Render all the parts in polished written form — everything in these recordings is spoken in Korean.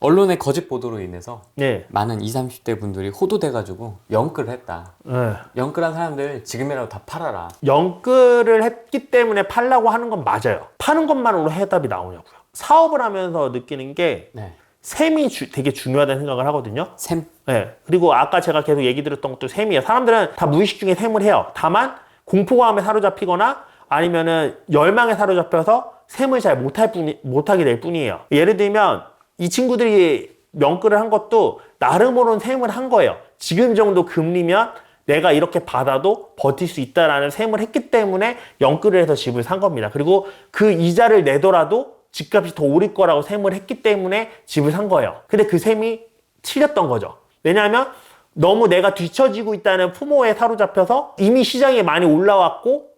언론의 거짓 보도로 인해서 네. 많은 20, 30대 분들이 호도돼가지고 영끌을 했다. 네. 영끌한 사람들 지금이라도 다 팔아라. 영끌을 했기 때문에 팔라고 하는 건 맞아요. 파는 것만으로 해답이 나오냐고요. 사업을 하면서 느끼는 게 네. 셈이 되게 중요하다는 생각을 하거든요. 셈. 네. 그리고 아까 제가 계속 얘기 드렸던 것도 셈이에요. 사람들은 다 무의식 중에 셈을 해요. 다만 공포감에 사로잡히거나 아니면은 열망에 사로잡혀서 셈을 잘 못하게 될 뿐이에요. 예를 들면 이 친구들이 명끌을 한 것도 나름으로는 셈을 한 거예요. 지금 정도 금리면 내가 이렇게 받아도 버틸 수 있다라는 셈을 했기 때문에 영끌을 해서 집을 산 겁니다. 그리고 그 이자를 내더라도 집값이 더 오를 거라고 셈을 했기 때문에 집을 산 거예요. 근데 그 셈이 틀렸던 거죠. 왜냐하면 너무 내가 뒤처지고 있다는 품오에 사로잡혀서 이미 시장에 많이 올라왔고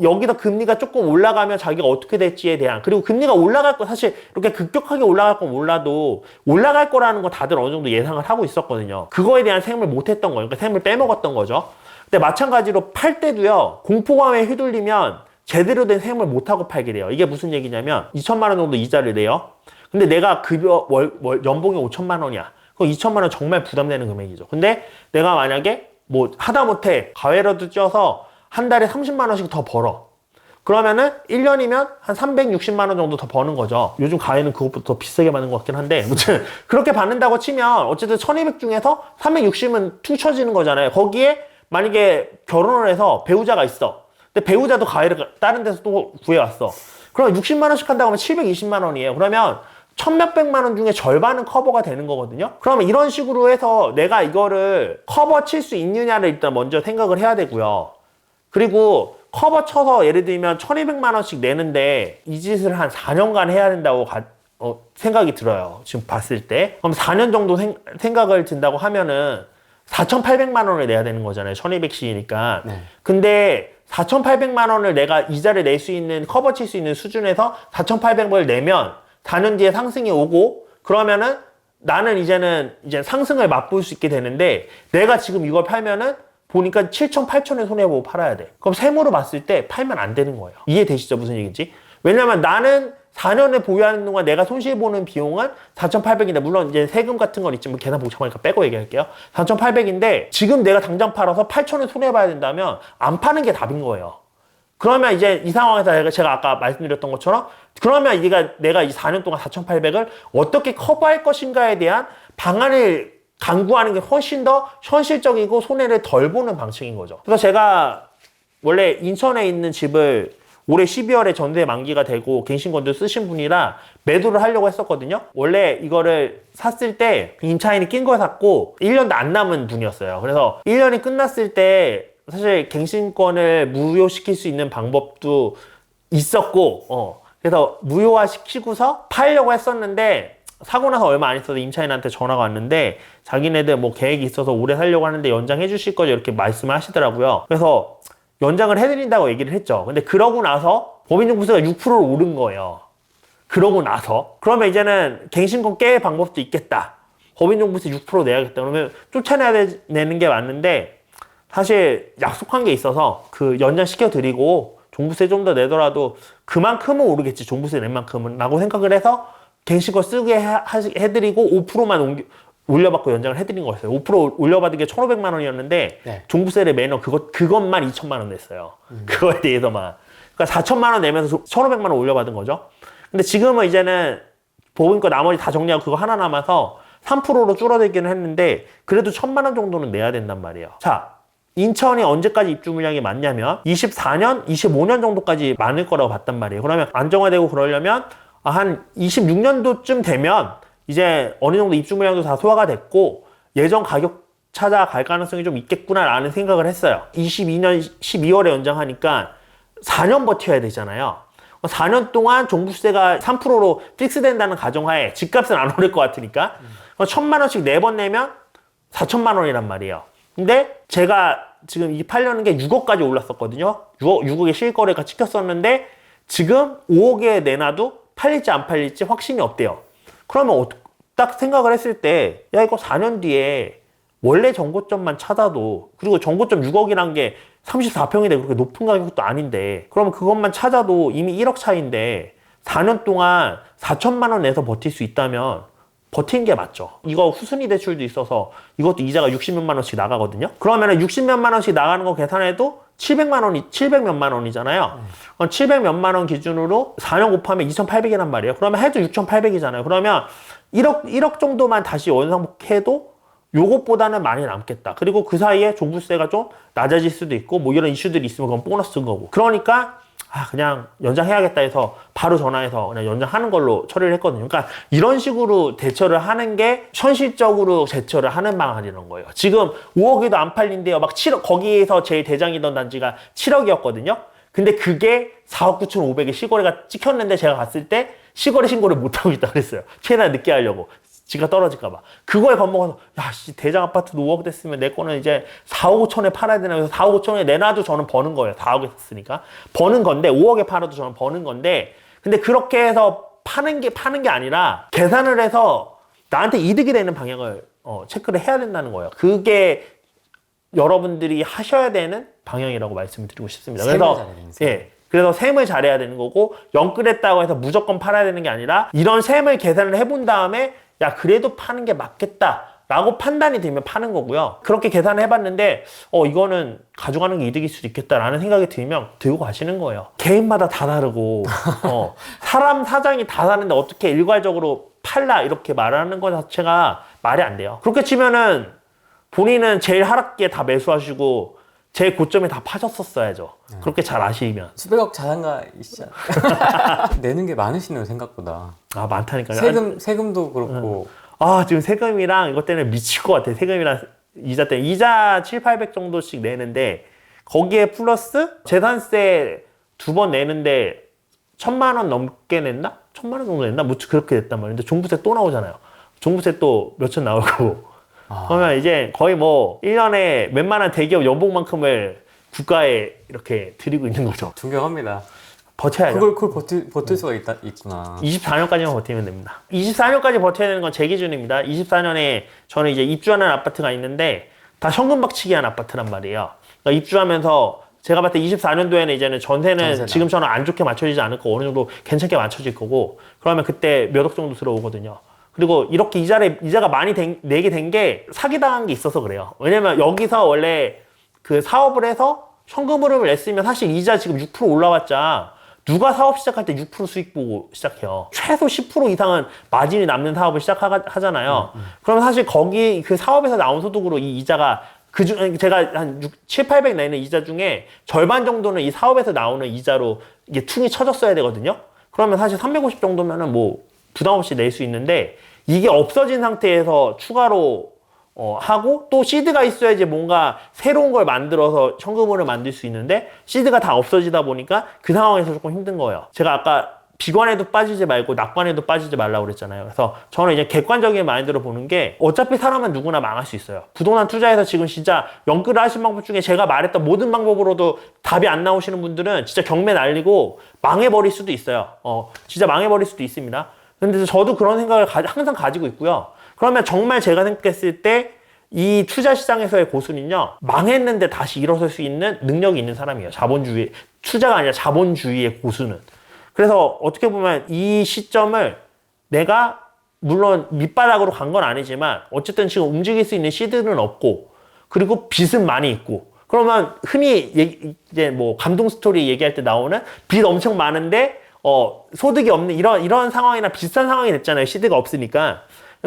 여기다 금리가 조금 올라가면 자기가 어떻게 될지에 대한, 그리고 금리가 올라갈 거, 사실 이렇게 급격하게 올라갈 건 몰라도 올라갈 거라는 거 다들 어느 정도 예상을 하고 있었거든요. 그거에 대한 셈을 못 했던 거예요. 그러니까 셈을 빼먹었던 거죠. 근데 마찬가지로 팔 때도요, 공포감에 휘둘리면 제대로 된 셈을 못 하고 팔게 돼요. 이게 무슨 얘기냐면 2천만 원 정도 이자를 내요. 근데 내가 급여 연봉이 5천만 원이야. 그럼 2천만 원 정말 부담되는 금액이죠. 근데 내가 만약에 뭐 하다못해 가외라도 쪄서 한 달에 30만 원씩 더 벌어. 그러면은 1년이면 한 360만 원 정도 더 버는 거죠. 요즘 가해는 그것보다 더 비싸게 받는 것 같긴 한데, 아무튼 그렇게 받는다고 치면 어쨌든 1200 중에서 360은 퉁쳐지는 거잖아요. 거기에 만약에 결혼을 해서 배우자가 있어. 근데 배우자도 가해를 다른 데서 또 구해왔어. 그럼 60만 원씩 한다고 하면 720만 원이에요. 그러면 1,몇백만 원 중에 절반은 커버가 되는 거거든요. 그러면 이런 식으로 해서 내가 이거를 커버 칠 수 있느냐를 일단 먼저 생각을 해야 되고요. 그리고 커버 쳐서 예를 들면 1,200만 원씩 내는데 이 짓을 한 4년간 해야 된다고 생각이 들어요. 지금 봤을 때. 그럼 4년 정도 생각을 든다고 하면은 4,800만 원을 내야 되는 거잖아요. 1,200씩이니까. 네. 근데 4,800만 원을 내가 이자를 낼 수 있는, 커버 칠 수 있는 수준에서 4,800을 내면 4년 뒤에 상승이 오고, 그러면은 나는 이제 상승을 맛볼 수 있게 되는데, 내가 지금 이걸 팔면은 보니까 7천, 8천에 손해보고 팔아야 돼. 그럼 세무로 봤을 때 팔면 안 되는 거예요. 이해되시죠? 무슨 얘기인지? 왜냐면 나는 4년을 보유하는 동안 내가 손실보는 비용은 4,800인데, 물론 이제 세금 같은 건 있지만 계산 복잡하니까 빼고 얘기할게요. 4,800인데 지금 내가 당장 팔아서 8천에 손해봐야 된다면 안 파는 게 답인 거예요. 그러면 이제 이 상황에서 제가 아까 말씀드렸던 것처럼, 그러면 내가 이 4년 동안 4,800을 어떻게 커버할 것인가에 대한 방안을 강구하는 게 훨씬 더 현실적이고 손해를 덜 보는 방식인 거죠. 그래서 제가 원래 인천에 있는 집을 올해 12월에 전세 만기가 되고 갱신건도 쓰신 분이라 매도를 하려고 했었거든요. 원래 이거를 샀을 때 임차인이 낀 걸 샀고 1년도 안 남은 분이었어요. 그래서 1년이 끝났을 때 사실 갱신권을 무효시킬 수 있는 방법도 있었고, 그래서 무효화 시키고서 팔려고 했었는데, 사고 나서 얼마 안 있어서 임차인한테 전화가 왔는데 자기네들 뭐 계획이 있어서 오래 살려고 하는데 연장해 주실 거죠, 이렇게 말씀을 하시더라고요. 그래서 연장을 해드린다고 얘기를 했죠. 근데 그러고 나서 법인정보세가 6%를 오른 거예요. 그러고 나서 그러면 이제는 갱신권 깰 방법도 있겠다. 법인정보세 6% 내야겠다. 그러면 쫓아내는 게 맞는데, 사실 약속한 게 있어서 그 연장시켜 드리고 종부세 좀 더 내더라도 그만큼은 오르겠지, 종부세 낸 만큼은 라고 생각을 해서 갱신권 쓰게 해드리고 5%만 올려받고 연장을 해드린 거였어요. 5% 올려받은 게 1,500만 원이었는데 네. 종부세를 매년 그것만 2천만 원 냈어요. 그거에 대해서만. 그러니까 4천만 원 내면서 1,500만 원 올려받은 거죠. 근데 지금은 이제는 보니까 나머지 다 정리하고 그거 하나 남아서 3%로 줄어들기는 했는데 그래도 1,000만 원 정도는 내야 된단 말이에요. 자, 인천이 언제까지 입주 물량이 많냐면 24년, 25년 정도까지 많을 거라고 봤단 말이에요. 그러면 안정화되고 그러려면 한 26년도쯤 되면 이제 어느 정도 입주 물량도 다 소화가 됐고 예전 가격 찾아갈 가능성이 좀 있겠구나라는 생각을 했어요. 22년 12월에 연장하니까 4년 버텨야 되잖아요. 4년 동안 종부세가 3%로 픽스된다는 가정하에 집값은 안 오를 것 같으니까 1,000만 원씩 4번 내면 4천만 원이란 말이에요. 근데 제가 지금 이 팔려는 게 6억까지 올랐었거든요. 6억에 실거래가 찍혔었는데 지금 5억에 내놔도 팔릴지 안 팔릴지 확신이 없대요. 그러면 딱 생각을 했을 때, 야, 이거 4년 뒤에 원래 정고점만 찾아도, 그리고 정고점 6억이란 게 34평인데 그렇게 높은 가격도 아닌데, 그러면 그것만 찾아도 이미 1억 차이인데 4년 동안 4천만 원 내서 버틸 수 있다면 버티는 게 맞죠. 이거 후순위 대출도 있어서 이것도 이자가 60몇만 원씩 나가거든요. 그러면은 60몇만 원씩 나가는 거 계산해도 700몇만 원이잖아요. 그럼 700몇만 원 기준으로 4년 곱하면 2,800이란 말이에요. 그러면 해도 6,800이잖아요. 그러면 1억 정도만 다시 원상복해도 요것보다는 많이 남겠다. 그리고 그 사이에 종부세가 좀 낮아질 수도 있고 뭐 이런 이슈들이 있으면 그건 보너스인 거고. 그러니까 그냥 연장해야겠다 해서 바로 전화해서 그냥 연장하는 걸로 처리를 했거든요. 그러니까 이런 식으로 대처를 하는 게 현실적으로 대처를 하는 방안이라는 거예요. 지금 5억에도 안 팔린대요. 막 7억, 거기에서 제일 대장이던 단지가 7억이었거든요. 근데 그게 4억 9,500에 시거래가 찍혔는데 제가 갔을 때 시거래 신고를 못하고 있다고 그랬어요. 최대한 늦게 하려고. 지가 떨어질까봐. 그거에 겁먹어서, 대장 아파트도 5억 됐으면 내 거는 이제 4억 5천에 팔아야 되나. 그래서 4억 5천에 내놔도 저는 버는 거예요. 4억에 샀으니까. 버는 건데, 5억에 팔아도 저는 버는 건데, 근데 그렇게 해서 파는 게 아니라, 계산을 해서 나한테 이득이 되는 방향을, 체크를 해야 된다는 거예요. 그게 여러분들이 하셔야 되는 방향이라고 말씀을 드리고 싶습니다. 그래서 셈을 잘해야 되는 거고, 영끌했다고 해서 무조건 팔아야 되는 게 아니라, 이런 셈을 계산을 해본 다음에, 그래도 파는 게 맞겠다라고 판단이 들면 파는 거고요. 그렇게 계산을 해봤는데 이거는 가져가는 게 이득일 수도 있겠다라는 생각이 들면 들고 가시는 거예요. 개인마다 다 다르고 사람 사정이 다 다른데 어떻게 일괄적으로 팔라 이렇게 말하는 것 자체가 말이 안 돼요. 그렇게 치면은 본인은 제일 하락기에 다 매수하시고 제일 고점에 다 파셨었어야죠. 그렇게 잘 아시면. 수백억 자산가 있잖아. 내는 게 많으시네요, 생각보다. 많다니까요. 세금도 그렇고. 지금 세금이랑 이것 때문에 미칠 것 같아. 세금이랑 이자 때문에. 이자 700, 800 정도씩 내는데 거기에 플러스 재산세 2번 내는데 1,000만 원 넘게 냈나? 1,000만 원 정도 냈나? 무척 그렇게 됐단 말이에요. 근데 종부세 또 나오잖아요. 종부세 또 몇천 나오고. 그러면 이제 거의 뭐 1년에 웬만한 대기업 연봉만큼을 국가에 이렇게 드리고 있는 거죠. 존경합니다. 버텨야죠. 그걸 버틸 수가 있구나. 24년까지만 버티면 됩니다. 24년까지 버텨야 되는 건 제 기준입니다. 24년에 저는 이제 입주하는 아파트가 있는데 다 현금 박치기 한 아파트란 말이에요. 그러니까 입주하면서 제가 봤을 때 24년도에는 이제는 전세는 지금처럼 안 좋게 맞춰지지 않을 거고 어느 정도 괜찮게 맞춰질 거고 그러면 그때 몇 억 정도 들어오거든요. 그리고 이렇게 이자가 많이 내게 된 게 사기당한 게 있어서 그래요. 왜냐면 여기서 원래 그 사업을 해서 현금 흐름을 냈으면 사실 이자 지금 6% 올라왔자 누가 사업 시작할 때 6% 수익 보고 시작해요. 최소 10% 이상은 마진이 남는 사업을 시작하잖아요. 그럼 사실 거기 그 사업에서 나온 소득으로 이 이자가 제가 한 7, 800 내는 이자 중에 절반 정도는 이 사업에서 나오는 이자로 이게 퉁이 쳐졌어야 되거든요. 그러면 사실 350 정도면은 뭐 부담 없이 낼 수 있는데 이게 없어진 상태에서 추가로 하고 또 시드가 있어야지 뭔가 새로운 걸 만들어서 현금으로 만들 수 있는데 시드가 다 없어지다 보니까 그 상황에서 조금 힘든 거예요. 제가 아까 비관에도 빠지지 말고 낙관에도 빠지지 말라고 그랬잖아요. 그래서 저는 이제 객관적인 마인드로 보는 게 어차피 사람은 누구나 망할 수 있어요. 부동산 투자에서 지금 진짜 연끌을 하신 방법 중에 제가 말했던 모든 방법으로도 답이 안 나오시는 분들은 진짜 경매 날리고 망해버릴 수도 있어요. 진짜 망해버릴 수도 있습니다. 근데 저도 그런 생각을 항상 가지고 있고요. 그러면 정말 제가 생각했을 때 이 투자 시장에서의 고수는요, 망했는데 다시 일어설 수 있는 능력이 있는 사람이에요. 자본주의, 투자가 아니라 자본주의의 고수는. 그래서 어떻게 보면 이 시점을 내가 물론 밑바닥으로 간 건 아니지만 어쨌든 지금 움직일 수 있는 시드는 없고 그리고 빚은 많이 있고 그러면 흔히 이제 뭐 감동 스토리 얘기할 때 나오는 빚 엄청 많은데 소득이 없는 이런 상황이나 비슷한 상황이 됐잖아요. 시드가 없으니까.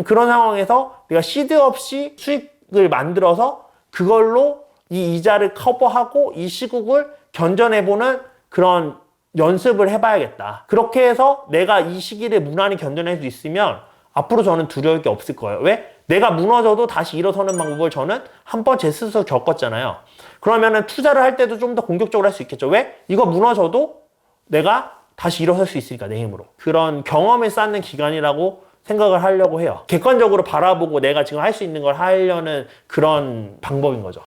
그런 상황에서 내가 시드 없이 수익을 만들어서 그걸로 이 이자를 커버하고 이 시국을 견뎌내보는 그런 연습을 해봐야겠다. 그렇게 해서 내가 이 시기를 무난히 견뎌낼 수 있으면 앞으로 저는 두려울 게 없을 거예요. 왜? 내가 무너져도 다시 일어서는 방법을 저는 한 번 제 스스로 겪었잖아요. 그러면은 투자를 할 때도 좀 더 공격적으로 할 수 있겠죠. 왜? 이거 무너져도 내가 다시 일어설 수 있으니까 내 힘으로. 그런 경험을 쌓는 기간이라고 생각을 하려고 해요. 객관적으로 바라보고 내가 지금 할 수 있는 걸 하려는 그런 방법인 거죠.